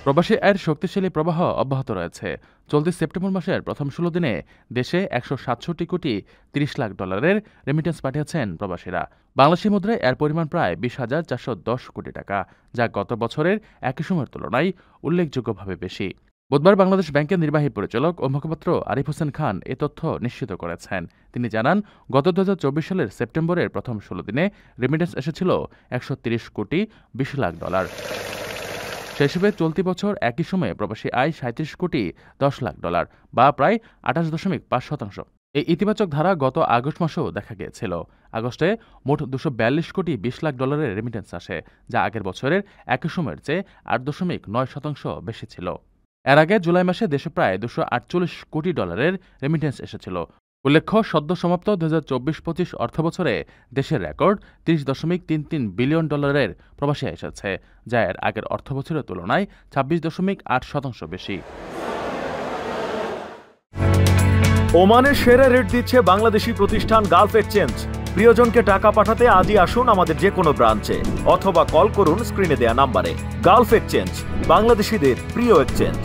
প্রবাসী আয়ের শক্তিশালী প্রবাহ অব্যাহত রয়েছে। চলতি সেপ্টেম্বর মাসের প্রথম ১৬ দিনে দেশে ১৬৭ কোটি ৩০ লাখ ডলারের রেমিটেন্স পাঠিয়েছেন প্রবাসীরা। বাংলাদেশি মুদ্রায় এর পরিমাণ প্রায় ২০,৪১০ কোটি টাকা, যা গত বছরের একই সময়ের তুলনায় উল্লেখযোগ্যভাবে বেশি। বুধবার বাংলাদেশ ব্যাংকের নির্বাহী পরিচালক ও মুখপাত্র আরিফ হোসেন খান এ তথ্য নিশ্চিত করেছেন। তিনি জানান, গত ২০২৪ সালের সেপ্টেম্বরের প্রথম ১৬ দিনে রেমিটেন্স এসেছিল ১৩০ কোটি ২০ লাখ ডলার। সে হিসেবে চলতি বছর একই সময়ে প্রবাসী আয় ৩৭ কোটি ১০ লাখ ডলার, বা প্রায় ২৮.৫%। এই ইতিবাচক ধারা গত আগস্ট মাসেও দেখা গিয়েছিল। আগস্টে মোট ২৪২ কোটি ২০ লাখ ডলারের রেমিটেন্স আসে, যা আগের বছরের একই সময়ের চেয়ে ৮.৯% বেশি ছিল। এর আগে জুলাই মাসে দেশে প্রায় ২৪৮ কোটি ডলারের রেমিটেন্স এসেছিল। উল্লেখ্য, সদ্য সমাপ্ত ২০২৪-২৫ অর্থবছরে দেশের রেকর্ড ৩০.৩৩ বিলিয়ন ডলারের প্রবাসী আয় এসেছে, যা এর আগের অর্থবছরের তুলনায় ২৬.৮% বেশি। ওমানের সেরা রেট দিচ্ছে বাংলাদেশি প্রতিষ্ঠান গালফ এক্সচেঞ্জ। প্রিয়জনকে টাকা পাঠাতে আজই আসুন আমাদের যে কোনো ব্রাঞ্চে, অথবা কল করুন স্ক্রিনে দেয়া নাম্বারে। গালফ এক্সচেঞ্জ, বাংলাদেশিদের প্রিয় এক্সচেঞ্জ।